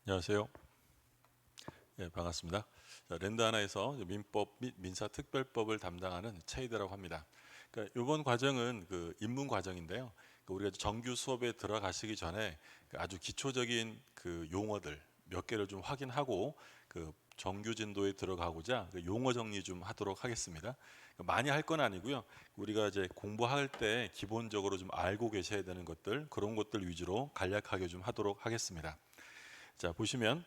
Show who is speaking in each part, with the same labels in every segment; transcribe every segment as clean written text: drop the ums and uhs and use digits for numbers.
Speaker 1: 안녕하세요. 예, 반갑습니다. 자, 랜드 하나에서 민법 및 민사특별법을 담당하는 최이대라고 합니다. 그러니까 이번 과정은 그 입문 과정인데요. 우리가 정규 수업에 들어가시기 전에 아주 기초적인 그 용어들 몇 개를 좀 확인하고 그 정규 진도에 들어가고자 그 용어 정리 좀 하도록 하겠습니다. 많이 할 건 아니고요. 우리가 이제 공부할 때 기본적으로 좀 알고 계셔야 되는 것들, 그런 것들 위주로 간략하게 좀 하도록 하겠습니다. 자, 보시면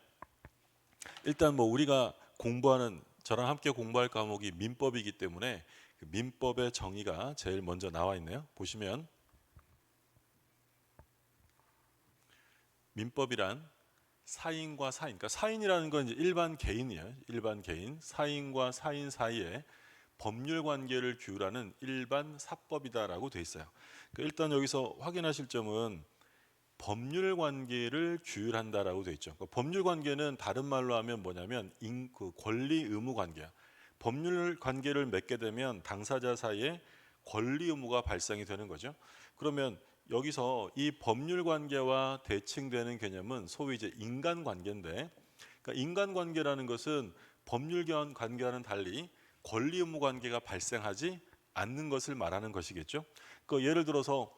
Speaker 1: 일단 뭐 우리가 공부하는, 저랑 함께 공부할 과목이 민법이기 때문에 그 민법의 정의가 제일 먼저 나와 있네요. 보시면 민법이란 사인과 사인, 그러니까 사인이라는 건 이제 일반 개인이에요. 일반 개인, 사인과 사인 사이에 법률 관계를 규율하는 일반 사법이다라고 돼 있어요. 그러니까 일단 여기서 확인하실 점은 법률 관계를 규율한다라고 돼 있죠. 그러니까 법률 관계는 다른 말로 하면 뭐냐면 그 권리 의무 관계야. 법률 관계를 맺게 되면 당사자 사이에 권리 의무가 발생이 되는 거죠. 그러면 여기서 이 법률 관계와 대칭되는 개념은 소위 이제 인간 관계인데, 그러니까 인간 관계라는 것은 법률 관계와는 달리 권리 의무 관계가 발생하지 않는 것을 말하는 것이겠죠. 그 예를 들어서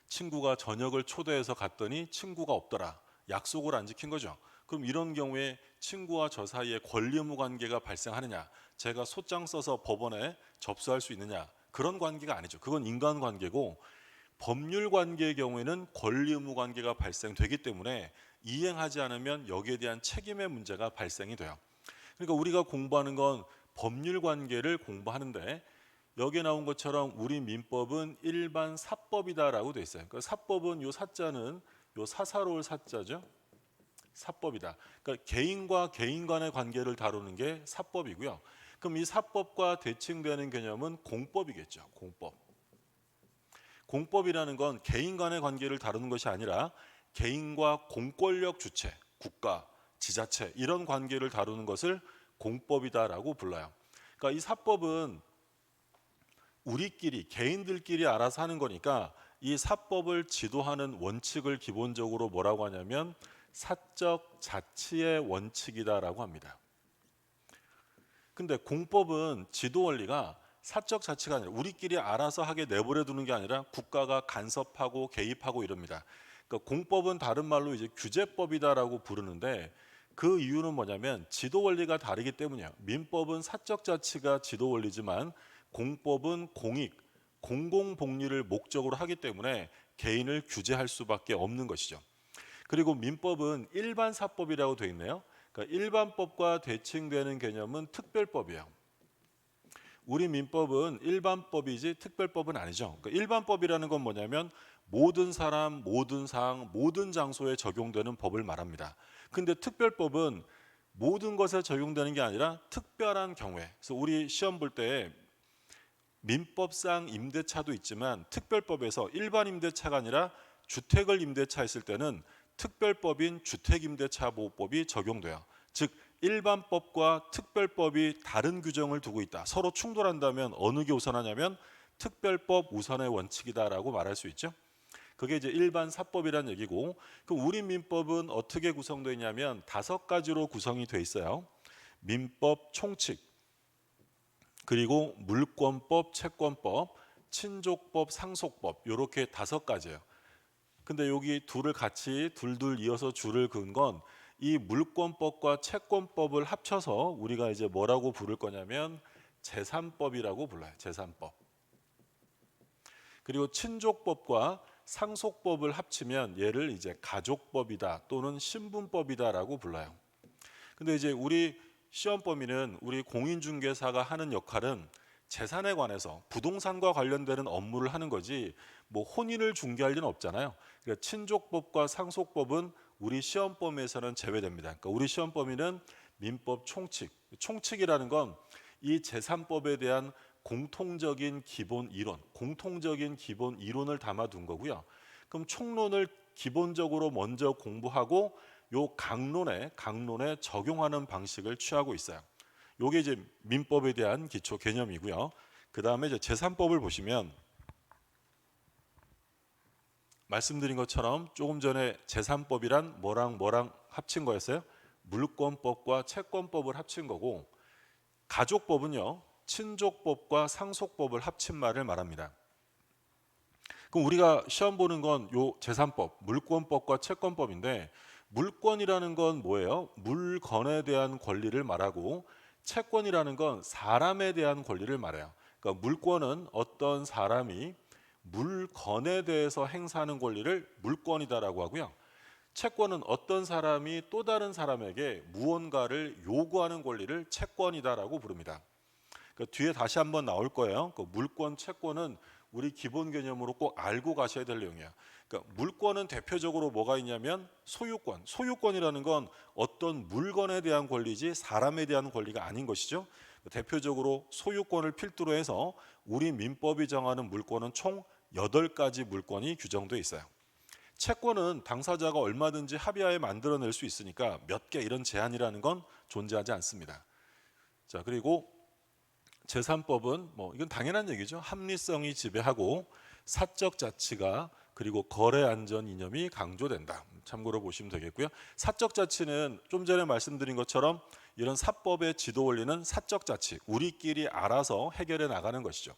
Speaker 1: 친구가 저녁을 초대해서 갔더니 친구가 없더라. 약속을 안 지킨 거죠. 그럼 이런 경우에 친구와 저 사이에 권리 의무 관계가 발생하느냐? 제가 소장 써서 법원에 접수할 수 있느냐? 그런 관계가 아니죠. 그건 인간 관계고, 법률 관계의 경우에는 권리 의무 관계가 발생되기 때문에 이행하지 않으면 여기에 대한 책임의 문제가 발생이 돼요. 그러니까 우리가 공부하는 건 법률 관계를 공부하는데, 여기에 나온 것처럼 우리 민법은 일반 사법이다라고 돼 있어요. 그러니까 사법은 요 사자는 요 사사로울 사자죠. 사법이다. 그러니까 개인과 개인 간의 관계를 다루는 게 사법이고요. 그럼 이 사법과 대칭되는 개념은 공법이겠죠. 공법. 공법이라는 건 개인 간의 관계를 다루는 것이 아니라 개인과 공권력 주체, 국가, 지자체 이런 관계를 다루는 것을 공법이다라고 불러요. 그러니까 이 사법은 우리끼리 개인들끼리 알아서 하는 거니까 이 사법을 지도하는 원칙을 기본적으로 뭐라고 하냐면 사적 자치의 원칙이다라고 합니다. 근데 공법은 지도 원리가 사적 자치가 아니라 우리끼리 알아서 하게 내버려 두는 게 아니라 국가가 간섭하고 개입하고 이럽니다. 그러니까 공법은 다른 말로 이제 규제법이다라고 부르는데, 그 이유는 뭐냐면 지도 원리가 다르기 때문이에요. 민법은 사적 자치가 지도 원리지만 공법은 공익, 공공복리를 목적으로 하기 때문에 개인을 규제할 수밖에 없는 것이죠. 그리고 민법은 일반 사법이라고 되어 있네요. 그러니까 일반법과 대칭되는 개념은 특별법이에요. 우리 민법은 일반법이지 특별법은 아니죠. 그러니까 일반법이라는 건 뭐냐면 모든 사람, 모든 사항, 모든 장소에 적용되는 법을 말합니다. 근데 특별법은 모든 것에 적용되는 게 아니라 특별한 경우에. 그래서 우리 시험 볼 때 민법상 임대차도 있지만 특별법에서 일반 임대차가 아니라 주택을 임대차 했을 때는 특별법인 주택임대차보호법이 적용돼요. 즉 일반법과 특별법이 다른 규정을 두고 있다, 서로 충돌한다면 어느 게 우선하냐면 특별법 우선의 원칙이다라고 말할 수 있죠. 그게 이제 일반 사법이라는 얘기고, 그럼 우리 민법은 어떻게 구성되어 있냐면 5가지로 구성이 되어 있어요. 민법 총칙, 그리고 물권법, 채권법, 친족법, 상속법, 이렇게 5가지예요. 근데 여기 둘을 같이 둘둘 이어서 줄을 그은 건 이 물권법과 채권법을 합쳐서 우리가 이제 뭐라고 부를 거냐면 제3법이라고 불러요. 제3법. 그리고 친족법과 상속법을 합치면 얘를 이제 가족법이다 또는 신분법이다라고 불러요. 근데 이제 우리 시험 범위는 우리 공인중개사가 하는 역할은 재산에 관해서 부동산과 관련되는 업무를 하는 거지 뭐 혼인을 중개할 일은 없잖아요. 그러니까 친족법과 상속법은 우리 시험 범위에서는 제외됩니다. 그러니까 우리 시험 범위는 민법 총칙. 총칙이라는 건 이 제3법에 대한 공통적인 기본 이론, 공통적인 기본 이론을 담아둔 거고요. 그럼 총론을 기본적으로 먼저 공부하고 요 강론에 적용하는 방식을 취하고 있어요. 요게 이제 민법에 대한 기초 개념이고요. 그 다음에 이제 제3법을 보시면 말씀드린 것처럼 조금 전에 제3법이란 뭐랑 뭐랑 합친 거였어요? 물권법과 채권법을 합친 거고, 가족법은요 친족법과 상속법을 합친 말을 말합니다. 그럼 우리가 시험 보는 건 요 재산법, 물권법과 채권법인데, 물권이라는 건 뭐예요? 물건에 대한 권리를 말하고, 채권이라는 건 사람에 대한 권리를 말해요. 그러니까 물권은 어떤 사람이 물건에 대해서 행사하는 권리를 물권이다라고 하고요. 채권은 어떤 사람이 또 다른 사람에게 무언가를 요구하는 권리를 채권이다라고 부릅니다. 그러니까 뒤에 다시 한번 나올 거예요. 그 물권, 채권은 우리 기본 개념으로 꼭 알고 가셔야 될 내용이야. 그러니까 물권은 대표적으로 뭐가 있냐면 소유권. 소유권이라는 건 어떤 물건에 대한 권리지 사람에 대한 권리가 아닌 것이죠. 대표적으로 소유권을 필두로 해서 우리 민법이 정하는 물권은 총 8가지 물권이 규정되어 있어요. 채권은 당사자가 얼마든지 합의하에 만들어낼 수 있으니까 몇 개 이런 제한이라는 건 존재하지 않습니다. 자, 그리고 재산법은 뭐 이건 당연한 얘기죠. 합리성이 지배하고 사적 자치가 그리고 거래 안전 이념이 강조된다. 참고로 보시면 되겠고요. 사적 자치는 좀 전에 말씀드린 것처럼 이런 사법의 지도 원리는 사적 자치, 우리끼리 알아서 해결해 나가는 것이죠.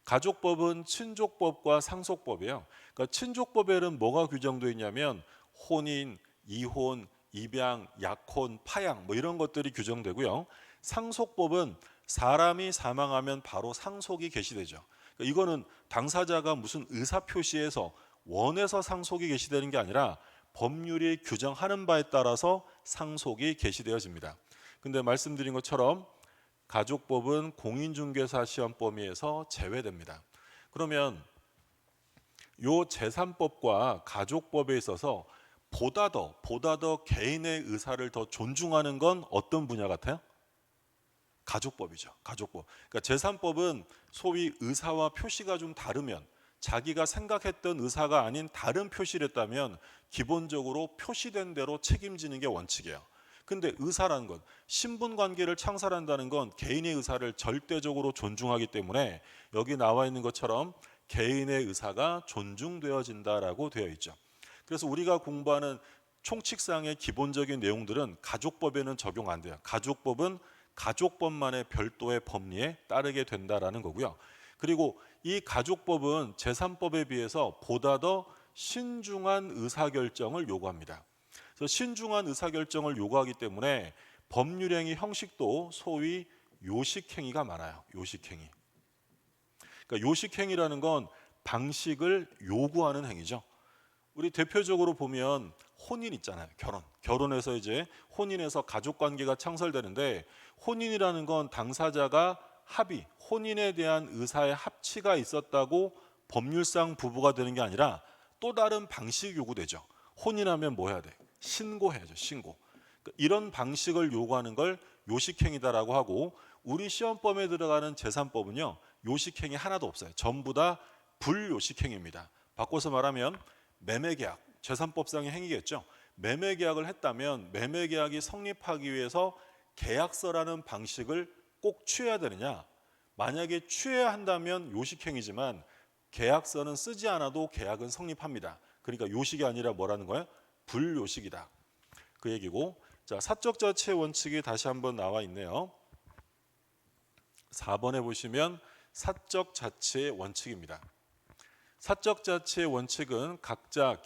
Speaker 1: 가족법은 친족법과 상속법이에요. 그러니까 친족법에는 뭐가 규정되어 있냐면 혼인, 이혼, 입양, 약혼, 파양 뭐 이런 것들이 규정되고요. 상속법은 사람이 사망하면 바로 상속이 개시되죠. 그러니까 이거는 당사자가 무슨 의사 표시에서 원해서 상속이 개시되는 게 아니라 법률이 규정하는 바에 따라서 상속이 개시되어집니다. 근데 말씀드린 것처럼 가족법은 공인중개사 시험 범위에서 제외됩니다. 그러면 요 재산법과 가족법에 있어서 보다 더 개인의 의사를 더 존중하는 건 어떤 분야 같아요? 가족법이죠. 가족법. 그러니까 재산법은 소위 의사와 표시가 좀 다르면, 자기가 생각했던 의사가 아닌 다른 표시를 했다면 기본적으로 표시된 대로 책임지는 게 원칙이에요. 근데 의사라는 건, 신분 관계를 창설한다는 건 개인의 의사를 절대적으로 존중하기 때문에 여기 나와 있는 것처럼 개인의 의사가 존중되어진다라고 되어 있죠. 그래서 우리가 공부하는 총칙상의 기본적인 내용들은 가족법에는 적용 안 돼요. 가족법은 가족법만의 별도의 법리에 따르게 된다라는 거고요. 그리고 이 가족법은 재산법에 비해서 보다 더 신중한 의사결정을 요구합니다. 그래서 신중한 의사결정을 요구하기 때문에 법률행위 형식도 소위 요식행위가 많아요. 요식행위. 그러니까 요식행위라는 건 방식을 요구하는 행위죠. 우리 대표적으로 보면 혼인 있잖아요. 결혼해서 이제 혼인해서 가족관계가 창설되는데, 혼인이라는 건 당사자가 합의, 혼인에 대한 의사의 합치가 있었다고 법률상 부부가 되는 게 아니라 또 다른 방식이 요구되죠. 혼인하면 뭐 해야 돼? 신고해야죠. 신고. 그러니까 이런 방식을 요구하는 걸 요식행위다라고 하고, 우리 시험범에 들어가는 재산법은요 요식행위 하나도 없어요. 전부 다 불요식행위입니다. 바꿔서 말하면 매매계약, 재산법상의 행위겠죠. 매매계약을 했다면 매매계약이 성립하기 위해서 계약서라는 방식을 꼭 취해야 되느냐? 만약에 취해야 한다면 요식행위지만 계약서는 쓰지 않아도 계약은 성립합니다. 그러니까 요식이 아니라 뭐라는 거예요? 불요식이다. 그 얘기고, 자, 사적 자치의 원칙이 다시 한번 나와 있네요. 4번에 보시면 사적 자치의 원칙입니다. 사적 자치의 원칙은 각자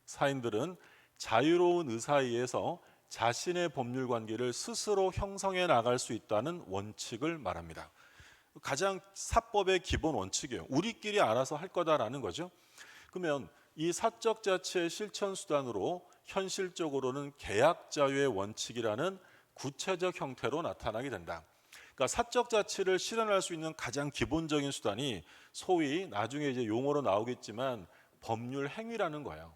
Speaker 1: 사인들은 자유로운 의사에 의해서 자신의 법률 관계를 스스로 형성해 나갈 수 있다는 원칙을 말합니다. 가장 사법의 기본 원칙이에요. 우리끼리 알아서 할 거다라는 거죠. 그러면 이 사적 자치의 실천 수단으로 현실적으로는 계약 자유의 원칙이라는 구체적 형태로 나타나게 된다. 그러니까 사적 자치를 실현할 수 있는 가장 기본적인 수단이 소위 나중에 이제 용어로 나오겠지만 법률 행위라는 거예요.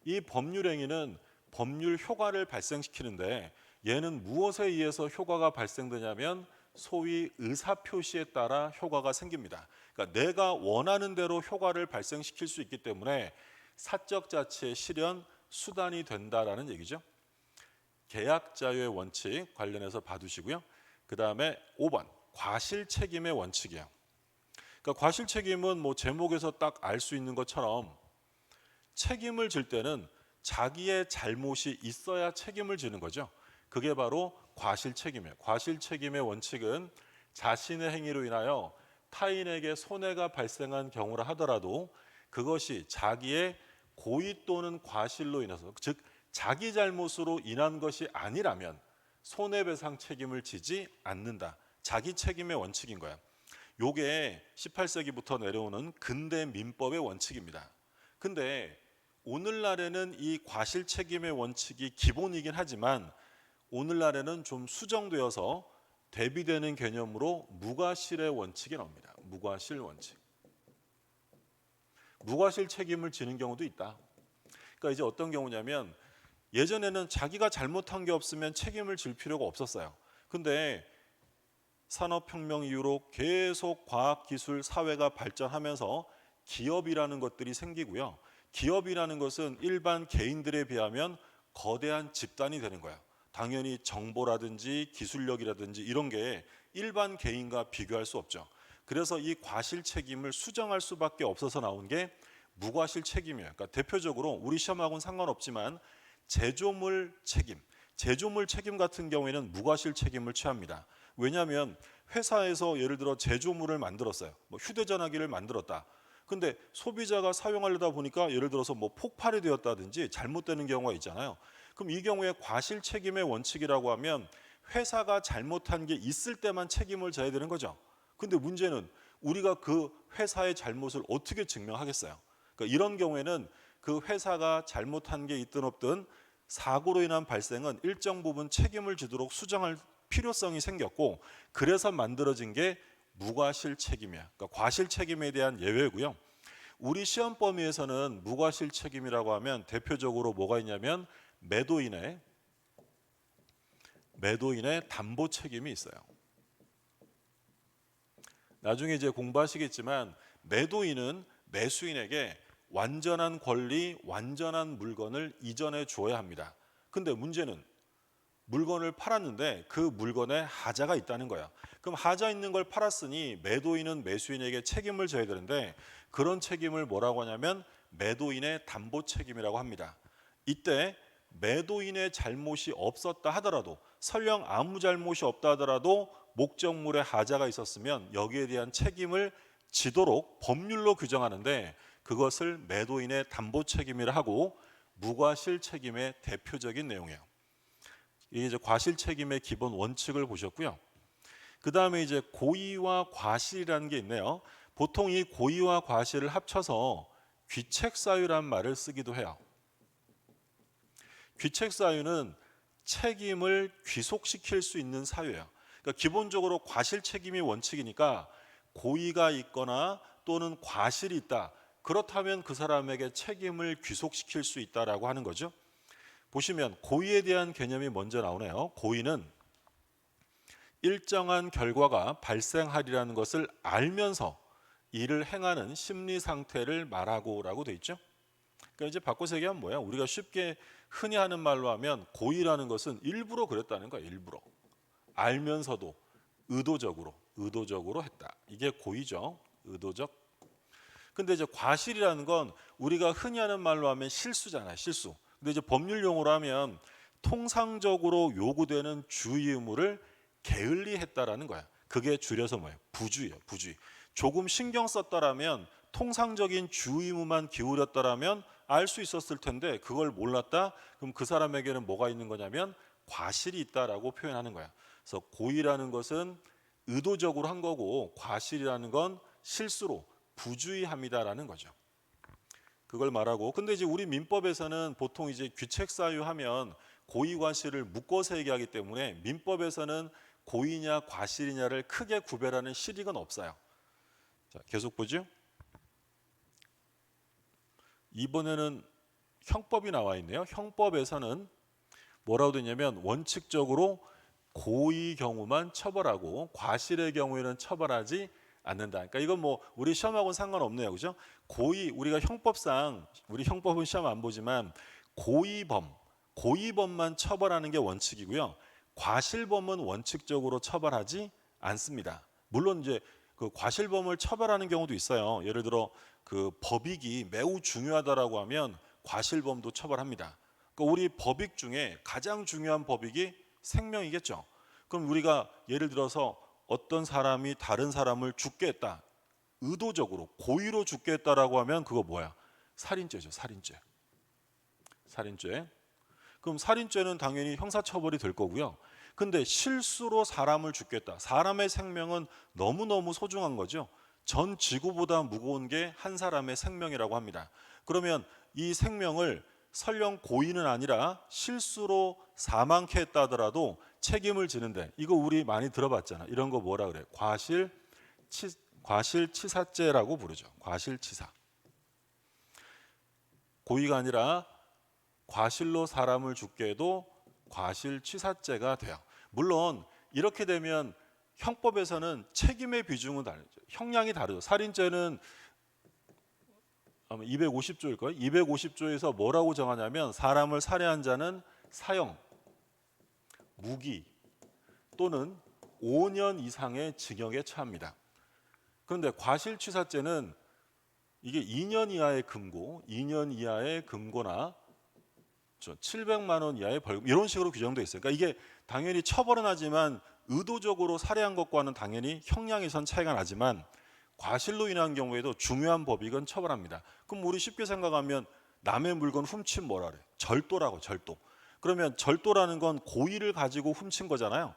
Speaker 1: 이 법률 행위는 법률 효과를 발생시키는데, 얘는 무엇에 의해서 효과가 발생되냐면 소위 의사 표시에 따라 효과가 생깁니다. 그러니까 내가 원하는 대로 효과를 발생시킬 수 있기 때문에 사적 자치의 실현 수단이 된다라는 얘기죠. 계약 자유의 원칙 관련해서 봐두시고요. 그 다음에 5번 과실 책임의 원칙이에요. 그러니까 과실 책임은 뭐 제목에서 딱 알 수 있는 것처럼 책임을 질 때는 자기의 잘못이 있어야 책임을 지는 거죠. 그게 바로 과실책임이에요. 과실책임의 원칙은 자신의 행위로 인하여 타인에게 손해가 발생한 경우라 하더라도 그것이 자기의 고의 또는 과실로 인해서, 즉 자기 잘못으로 인한 것이 아니라면 손해배상 책임을 지지 않는다. 자기 책임의 원칙인 거야. 요게 18세기부터 내려오는 근대 민법의 원칙입니다. 근데 오늘날에는 이 과실 책임의 원칙이 기본이긴 하지만 오늘날에는 좀 수정되어서 대비되는 개념으로 무과실의 원칙이 나옵니다. 무과실 원칙. 무과실 책임을 지는 경우도 있다. 그러니까 이제 어떤 경우냐면 예전에는 자기가 잘못한 게 없으면 책임을 질 필요가 없었어요. 근데 산업혁명 이후로 계속 과학기술 사회가 발전하면서 기업이라는 것들이 생기고요. 기업이라는 것은 일반 개인들에 비하면 거대한 집단이 되는 거예요. 당연히 정보라든지 기술력이라든지 이런 게 일반 개인과 비교할 수 없죠. 그래서 이 과실 책임을 수정할 수밖에 없어서 나온 게 무과실 책임이에요. 그러니까 대표적으로 우리 시험하고는 상관없지만 제조물 책임 같은 경우에는 무과실 책임을 취합니다. 왜냐하면 회사에서 예를 들어 제조물을 만들었어요. 뭐 휴대전화기를 만들었다. 근데 소비자가 사용하려다 보니까 예를 들어서 뭐 폭발이 되었다든지 잘못되는 경우가 있잖아요. 그럼 이 경우에 과실 책임의 원칙이라고 하면 회사가 잘못한 게 있을 때만 책임을 져야 되는 거죠. 근데 문제는 우리가 그 회사의 잘못을 어떻게 증명하겠어요? 그러니까 이런 경우에는 그 회사가 잘못한 게 있든 없든 사고로 인한 발생은 일정 부분 책임을 지도록 수정할 필요성이 생겼고 그래서 만들어진 게 무과실 책임이야. 그러니까 과실 책임에 대한 예외고요. 우리 시험 범위에서는 무과실 책임이라고 하면 대표적으로 뭐가 있냐면 매도인의 담보 책임이 있어요. 나중에 이제 공부하시겠지만 매도인은 매수인에게 완전한 권리, 완전한 물건을 이전해 주어야 합니다. 근데 문제는 물건을 팔았는데 그 물건에 하자가 있다는 거야. 그럼 하자 있는 걸 팔았으니 매도인은 매수인에게 책임을 져야 되는데 그런 책임을 뭐라고 하냐면 매도인의 담보 책임이라고 합니다. 이때 매도인의 잘못이 없었다 하더라도 설령 아무 잘못이 없다 하더라도 목적물에 하자가 있었으면 여기에 대한 책임을 지도록 법률로 규정하는데 그것을 매도인의 담보 책임이라 하고 무과실 책임의 대표적인 내용이에요. 이게 이제 과실 책임의 기본 원칙을 보셨고요. 그 다음에 이제 고의와 과실이라는 게 있네요. 보통 이 고의와 과실을 합쳐서 귀책사유란 말을 쓰기도 해요. 귀책사유는 책임을 귀속시킬 수 있는 사유예요. 그러니까 기본적으로 과실 책임이 원칙이니까 고의가 있거나 또는 과실이 있다. 그렇다면 그 사람에게 책임을 귀속시킬 수 있다라고 하는 거죠. 보시면 고의에 대한 개념이 먼저 나오네요. 고의는 일정한 결과가 발생하리라는 것을 알면서 이를 행하는 심리 상태를 말하고라고 돼 있죠. 그러니까 이제 바꿔서 얘기하면 뭐야? 우리가 쉽게 흔히 하는 말로 하면 고의라는 것은 일부러 그랬다는 거야. 일부러 알면서도 의도적으로 했다. 이게 고의죠. 의도적. 근데 이제 과실이라는 건 우리가 흔히 하는 말로 하면 실수잖아요. 실수. 근데 이제 법률 용어로 하면 통상적으로 요구되는 주의 의무를 게을리 했다라는 거야. 그게 줄여서 뭐예요? 부주의예요. 부주의. 조금 신경 썼다라면 통상적인 주의 의무만 기울였다라면 알 수 있었을 텐데 그걸 몰랐다? 그럼 그 사람에게는 뭐가 있는 거냐면 과실이 있다라고 표현하는 거야. 그래서 고의라는 것은 의도적으로 한 거고 과실이라는 건 실수로 부주의함이다라는 거죠. 그걸 말하고 근데 이제 우리 민법에서는 보통 이제 귀책사유 하면 고의 과실을 묶어서 얘기하기 때문에 민법에서는 고의냐 과실이냐를 크게 구별하는 실익은 없어요. 자, 계속 보죠. 이번에는 형법이 나와 있네요. 형법에서는 뭐라고 되냐면 원칙적으로 고의 경우만 처벌하고 과실의 경우에는 처벌하지 않는다. 그러니까 이건 뭐 우리 시험하고는 상관없네요. 그죠? 고의 우리가 형법상 우리 형법은 시험 안 보지만 고의범만 처벌하는 게 원칙이고요. 과실범은 원칙적으로 처벌하지 않습니다. 물론 이제 그 과실범을 처벌하는 경우도 있어요. 예를 들어 그 법익이 매우 중요하다라고 하면 과실범도 처벌합니다. 그러니까 우리 법익 중에 가장 중요한 법익이 생명이겠죠. 그럼 우리가 예를 들어서 어떤 사람이 다른 사람을 죽게 했다, 의도적으로 고의로 죽게 했다라고 하면 그거 뭐야? 살인죄죠. 살인죄. 살인죄. 그럼 살인죄는 당연히 형사처벌이 될 거고요. 근데 실수로 사람을 죽게 했다. 사람의 생명은 너무너무 소중한 거죠. 전 지구보다 무거운 게 한 사람의 생명이라고 합니다. 그러면 이 생명을 설령 고의는 아니라 실수로 사망케 했다 하더라도 책임을 지는데, 이거 우리 많이 들어봤잖아. 이런 거 뭐라 그래? 과실치사죄라고 부르죠. 과실치사. 고의가 아니라 과실로 사람을 죽게 해도 과실치사죄가 돼요. 물론 이렇게 되면 형법에서는 책임의 비중은 다르죠. 형량이 다르죠. 살인죄는 아마 250조일 거예요. 250조에서 뭐라고 정하냐면 사람을 살해한 자는 사형, 무기 또는 5년 이상의 징역에 처합니다. 그런데 과실치사죄는 이게 2년 이하의 금고, 2년 이하의 금고나 700만 원 이하의 벌금 이런 식으로 규정되어 있어요. 그러니까 이게 당연히 처벌은 하지만 의도적으로 살해한 것과는 당연히 형량에선 차이가 나지만 과실로 인한 경우에도 중요한 법익은 처벌합니다. 그럼 우리 쉽게 생각하면 남의 물건 훔친 뭐라 그래? 절도라고. 절도. 그러면 절도라는 건 고의를 가지고 훔친 거잖아요.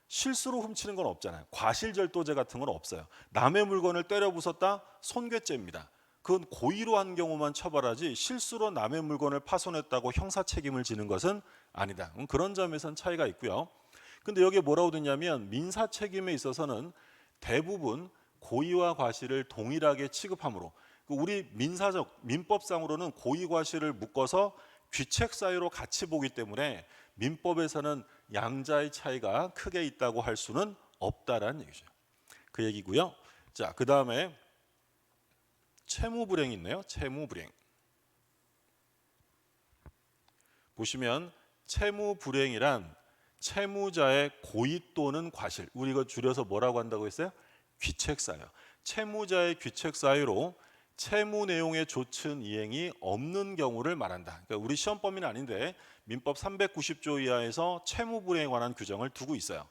Speaker 1: 실수로 훔치는 건 없잖아요. 과실절도죄 같은 건 없어요. 남의 물건을 때려 부쉈다? 손괴죄입니다. 그건 고의로 한 경우만 처벌하지 실수로 남의 물건을 파손했다고 형사 책임을 지는 것은 아니다. 그런 점에선 차이가 있고요. 근데 여기에 뭐라고 됐냐면 민사 책임에 있어서는 대부분 고의와 과실을 동일하게 취급하므로 우리 민법상으로는 고의 과실을 묶어서 귀책 사유로 같이 보기 때문에 민법에서는 양자의 차이가 크게 있다고 할 수는 없다라는 얘기죠. 그 얘기고요. 자, 그 다음에 채무불행이 있네요. 채무불행. 보시면 채무불행이란 채무자의 고의 또는 과실, 우리 이거 줄여서 뭐라고 한다고 했어요? 귀책사유. 채무자의 귀책사유로 채무 내용의 조천 이행이 없는 경우를 말한다. 그러니까 우리 시험 범위는 아닌데 민법 390조 이하에서 채무불행에 관한 규정을 두고 있어요.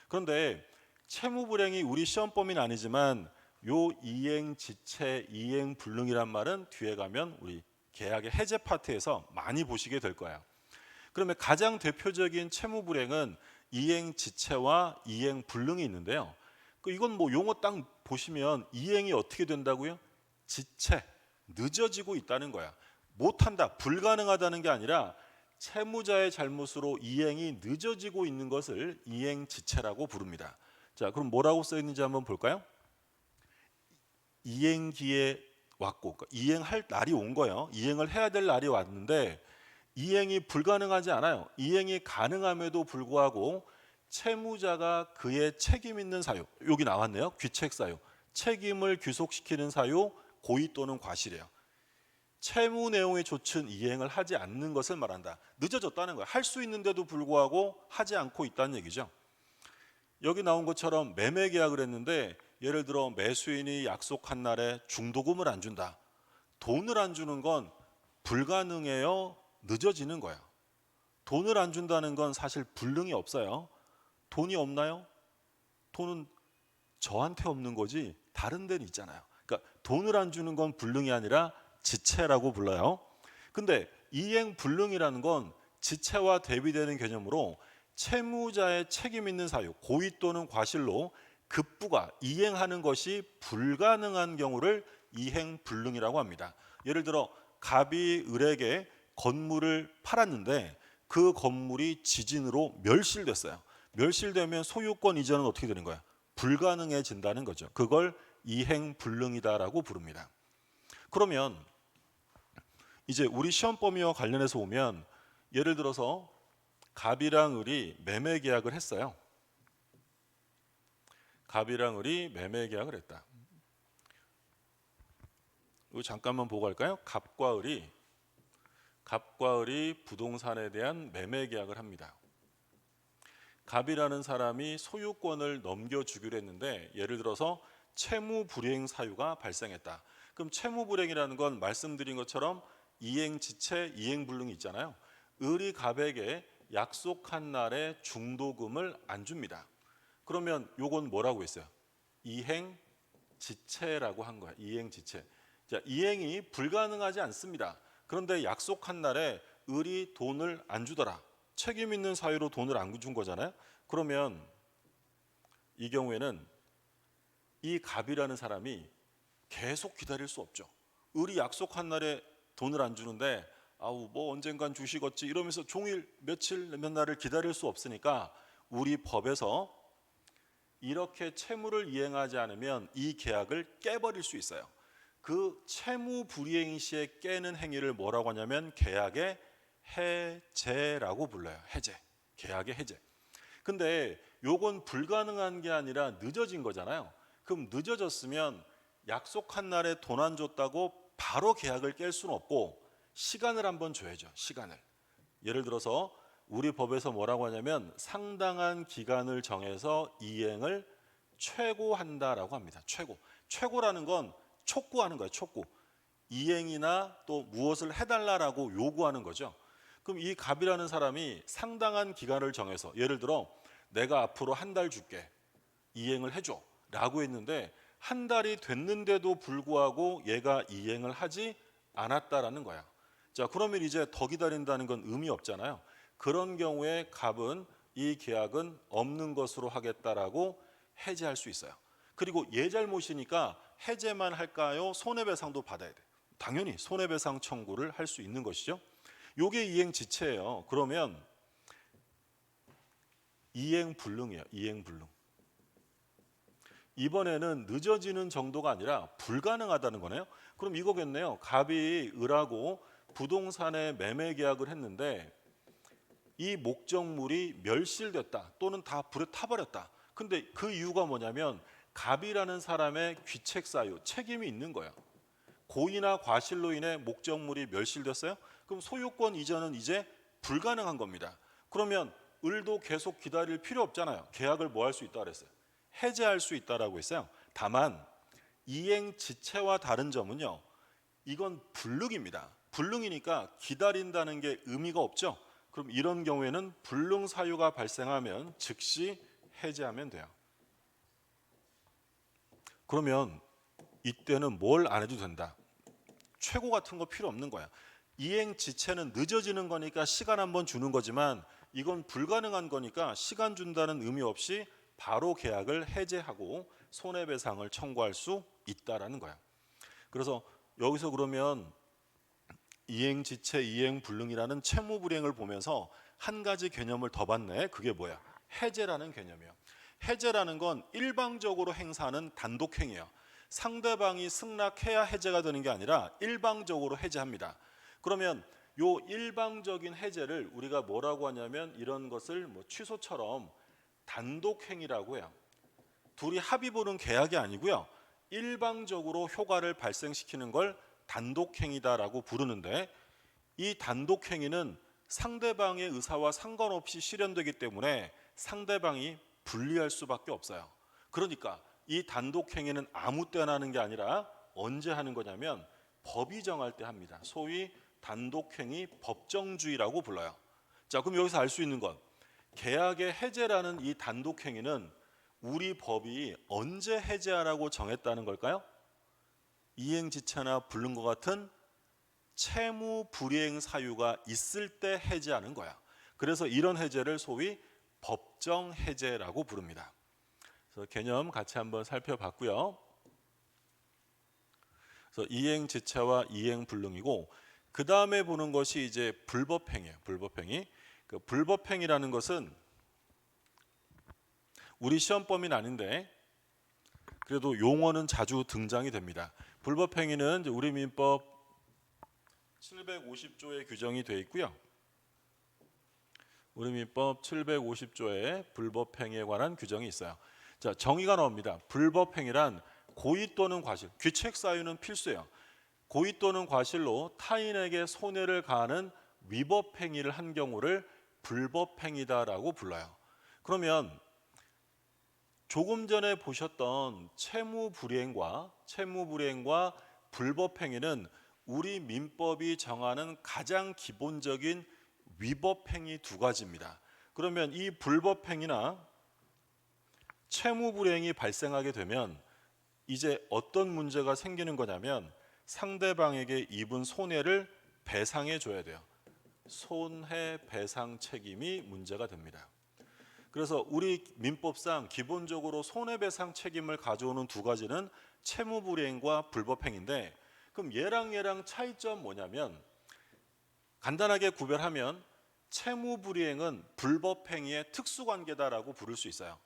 Speaker 1: 그런데 채무불행이 우리 시험 범위는 아니지만 요 이행지체, 이행불능이란 말은 뒤에 가면 우리 계약의 해제 파트에서 많이 보시게 될 거예요. 그러면 가장 대표적인 채무불행은 이행지체와 이행불능이 있는데요. 이건 뭐 용어 딱 보시면 이행이 어떻게 된다고요? 지체, 늦어지고 있다는 거야. 못한다, 불가능하다는 게 아니라 채무자의 잘못으로 이행이 늦어지고 있는 것을 이행지체라고 부릅니다. 자, 그럼 뭐라고 써 있는지 한번 볼까요? 이행기에 왔고, 그러니까 이행할 날이 온 거예요. 이행을 해야 될 날이 왔는데 이행이 불가능하지 않아요. 이행이 가능함에도 불구하고 채무자가 그의 책임 있는 사유, 여기 나왔네요. 귀책 사유, 책임을 귀속시키는 사유, 고의 또는 과실이에요. 채무 내용의 조천 이행을 하지 않는 것을 말한다. 늦어졌다는 거야. 할 수 있는데도 불구하고 하지 않고 있다는 얘기죠. 여기 나온 것처럼 매매 계약을 했는데 예를 들어 매수인이 약속한 날에 중도금을 안 준다. 돈을 안 주는 건 불가능해요. 늦어지는 거야. 돈을 안 준다는 건 사실 불능이 없어요. 돈이 없나요? 돈은 저한테 없는 거지 다른 데는 있잖아요. 그러니까 돈을 안 주는 건 불능이 아니라 지체라고 불러요. 근데 이행불능이라는 건 지체와 대비되는 개념으로 채무자의 책임 있는 사유, 고의 또는 과실로 급부가 이행하는 것이 불가능한 경우를 이행불능이라고 합니다. 예를 들어 갑이 을에게 건물을 팔았는데 그 건물이 지진으로 멸실됐어요. 멸실되면 소유권 이전은 어떻게 되는 거야? 불가능해진다는 거죠. 그걸 이행불능이다라고 부릅니다. 그러면 이제 우리 시험 범위와 관련해서 보면 예를 들어서 갑이랑 을이 매매 계약을 했어요. 갑이랑 을이 매매 계약을 했다. 이거 잠깐만 보고 갈까요? 갑과 을이 부동산에 대한 매매 계약을 합니다. 갑이라는 사람이 소유권을 넘겨주기로 했는데 예를 들어서 채무불이행 사유가 발생했다. 그럼 채무불이행이라는 건 말씀드린 것처럼 이행지체, 이행불능이 있잖아요. 을이 갑에게 약속한 날에 중도금을 안 줍니다. 그러면 요건 뭐라고 했어요? 이행지체라고 한 거야. 이행지체. 자, 이행이 불가능하지 않습니다. 그런데 약속한 날에 을이 돈을 안 주더라. 책임 있는 사유로 돈을 안 준 거잖아요. 그러면 이 경우에는 이 갑이라는 사람이 계속 기다릴 수 없죠. 을이 약속한 날에 돈을 안 주는데 아우 뭐 언젠간 주시겠지 이러면서 종일 며칠 몇 날을 기다릴 수 없으니까 우리 법에서 이렇게 채무를 이행하지 않으면 이 계약을 깨버릴 수 있어요. 그 채무 불이행 시에 깨는 행위를 뭐라고 하냐면 계약의 해제라고 불러요. 해제. 계약의 해제. 근데 요건 불가능한 게 아니라 늦어진 거잖아요. 그럼 늦어졌으면 약속한 날에 돈 안 줬다고 바로 계약을 깰 수는 없고 시간을 한번 줘야죠. 시간을. 예를 들어서 우리 법에서 뭐라고 하냐면 상당한 기간을 정해서 이행을 최고한다라고 합니다. 최고. 최고라는 건 촉구하는 거예요. 촉구. 이행이나 또 무엇을 해달라라고 요구하는 거죠. 그럼 이 갑이라는 사람이 상당한 기간을 정해서 예를 들어 내가 앞으로 한 달 줄게. 이행을 해줘. 라고 했는데 한 달이 됐는데도 불구하고 얘가 이행을 하지 않았다라는 거야. 자, 그러면 이제 더 기다린다는 건 의미 없잖아요. 그런 경우에 갑은 이 계약은 없는 것으로 하겠다라고 해제할 수 있어요. 그리고 얘 잘못이니까 해제만 할까요? 손해배상도 받아야 돼. 당연히 손해배상 청구를 할 수 있는 것이죠. 요게 이행지체예요. 그러면 이행불능이에요. 이행불능. 이번에는 늦어지는 정도가 아니라 불가능하다는 거네요. 그럼 이거겠네요. 갑이 을하고 부동산의 매매 계약을 했는데 이 목적물이 멸실됐다 또는 다 불에 타버렸다. 근데 그 이유가 뭐냐면 갑이라는 사람의 귀책 사유, 책임이 있는 거예요. 고의나 과실로 인해 목적물이 멸실됐어요? 그럼 소유권 이전은 이제 불가능한 겁니다. 그러면 을도 계속 기다릴 필요 없잖아요. 계약을 뭐 할 수 있다 그랬어요? 해제할 수 있다라고 했어요. 다만 이행지체와 다른 점은요. 이건 불능입니다. 불능이니까 기다린다는 게 의미가 없죠. 그럼 이런 경우에는 불능 사유가 발생하면 즉시 해제하면 돼요. 그러면 이때는 뭘 안 해도 된다. 최고 같은 거 필요 없는 거야. 이행지체는 늦어지는 거니까 시간 한번 주는 거지만 이건 불가능한 거니까 시간 준다는 의미 없이 바로 계약을 해제하고 손해배상을 청구할 수 있다라는 거야. 그래서 여기서 그러면 이행지체, 이행불능이라는 채무불이행을 보면서 한 가지 개념을 더 봤네. 그게 뭐야? 해제라는 개념이에요. 해제라는 건 일방적으로 행사하는 단독행위예요. 상대방이 승낙해야 해제가 되는 게 아니라 일방적으로 해제합니다. 그러면 요 일방적인 해제를 우리가 뭐라고 하냐면 이런 것을 뭐 취소처럼 단독행위라고 해요. 둘이 합의 보는 계약이 아니고요. 일방적으로 효과를 발생시키는 걸 단독행위다라고 부르는데 이 단독행위는 상대방의 의사와 상관없이 실현되기 때문에 상대방이 불리할 수밖에 없어요. 그러니까 이 단독행위는 아무 때나 하는 게 아니라 언제 하는 거냐면 법이 정할 때 합니다. 소위 단독행위 법정주의라고 불러요. 자, 그럼 여기서 알 수 있는 건 계약의 해제라는 이 단독행위는 우리 법이 언제 해제하라고 정했다는 걸까요? 이행지체나 불능과 같은 채무 불이행 사유가 있을 때 해제하는 거야. 그래서 이런 해제를 소위 법정 해제라고 부릅니다. 그래서 개념 같이 한번 살펴봤고요. 그래서 이행지체와 이행불능이고 그 다음에 보는 것이 이제 불법행위예요. 불법행위. 그 불법행위라는 것은 우리 시험 범위는 아닌데 그래도 용어는 자주 등장이 됩니다. 불법행위는 우리 민법 750조에 규정이 되어 있고요. 우리 민법 750조에 불법행위에 관한 규정이 있어요. 자, 정의가 나옵니다. 불법행위란 고의 또는 과실, 귀책 사유는 필수예요. 고의 또는 과실로 타인에게 손해를 가하는 위법행위를 한 경우를 불법행위다라고 불러요. 그러면 조금 전에 보셨던 채무불이행과 불법행위는 우리 민법이 정하는 가장 기본적인 위법행위 두 가지입니다. 그러면 이 불법행위나 채무불이행이 발생하게 되면 이제 어떤 문제가 생기는 거냐면 상대방에게 입은 손해를 배상해 줘야 돼요. 손해배상 책임이 문제가 됩니다. 그래서 우리 민법상 기본적으로 손해배상 책임을 가져오는 두 가지는 채무불이행과 불법행위인데, 그럼 얘랑 차이점 뭐냐면 간단하게 구별하면 채무불이행은 불법행위의 특수관계다라고 부를 수 있어요.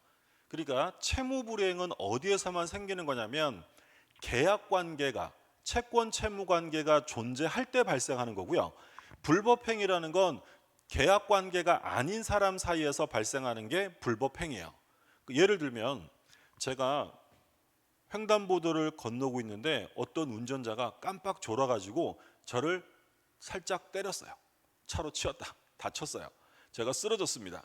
Speaker 1: 그러니까 채무불이행은 어디에서만 생기는 거냐면 계약관계가, 채권 채무관계가 존재할 때 발생하는 거고요. 불법행위라는 건 계약관계가 아닌 사람 사이에서 발생하는 게 불법행위예요. 예를 들면 제가 횡단보도를 건너고 있는데 어떤 운전자가 깜빡 졸아가지고 저를 살짝 때렸어요. 차로 치였다. 다쳤어요. 제가 쓰러졌습니다.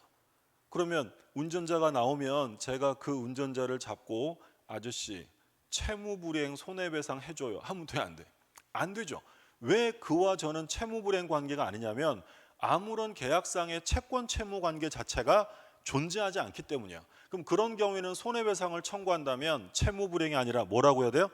Speaker 1: 그러면 운전자가 나오면 제가 그 운전자를 잡고 아저씨 채무불이행 손해배상 해줘요 하면 돼, 안 돼? 안 되죠. 왜 그와 저는 채무불이행 관계가 아니냐면 아무런 계약상의 채권 채무 관계 자체가 존재하지 않기 때문이에요. 그럼 그런 경우에는 손해배상을 청구한다면 채무불이행이 아니라 뭐라고 해야 돼요?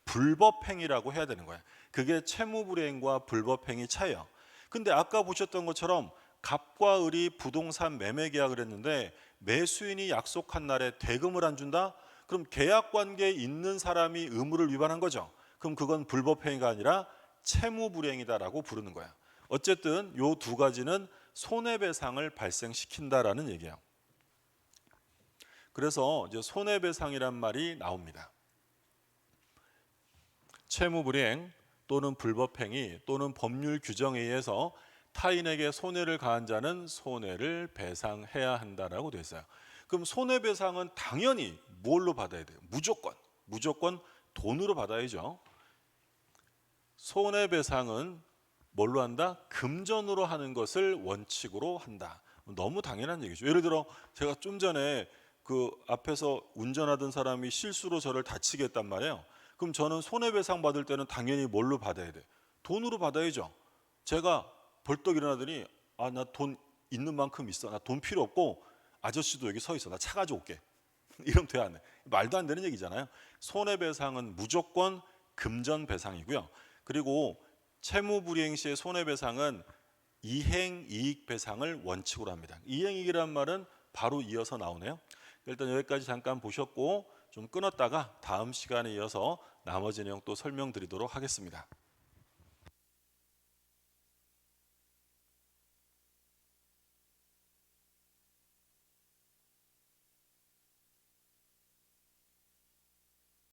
Speaker 1: 불법행위라고 해야 되는 거예요. 그게 채무불이행과 불법행위 차이예요. 근데 아까 보셨던 것처럼 갑과 을이 부동산 매매 계약을 했는데 매수인이 약속한 날에 대금을 안 준다? 그럼 계약관계에 있는 사람이 의무를 위반한 거죠. 그럼 그건 불법행위가 아니라 채무불이행이다라고 부르는 거야. 어쨌든 이 두 가지는 손해배상을 발생시킨다라는 얘기예요. 그래서 이제 손해배상이란 말이 나옵니다. 채무불이행 또는 불법행위 또는 법률 규정에 의해서 타인에게 손해를 가한 자는 손해를 배상해야 한다라고 되어 있어요. 그럼 손해배상은 당연히 뭘로 받아야 돼요? 무조건 돈으로 받아야죠. 손해배상은 뭘로 한다? 금전으로 하는 것을 원칙으로 한다. 너무 당연한 얘기죠. 예를 들어 제가 좀 전에 그 앞에서 운전하던 사람이 실수로 저를 다치게 했단 말이에요. 그럼 저는 손해배상 받을 때는 당연히 뭘로 받아야 돼? 돈으로 받아야죠. 제가 벌떡 일어나더니 나 돈 있는 만큼 있어. 나 돈 필요 없고 아저씨도 여기 서 있어. 나 차 가져올게. 이러면 돼, 안 돼? 말도 안 되는 얘기잖아요. 손해배상은 무조건 금전배상이고요. 그리고 채무불이행 시의 손해배상은 이행이익배상을 원칙으로 합니다. 이행이익이란 말은 바로 이어서 나오네요. 일단 여기까지 잠깐 보셨고 좀 끊었다가 다음 시간에 이어서 나머지 내용 또 설명드리도록 하겠습니다.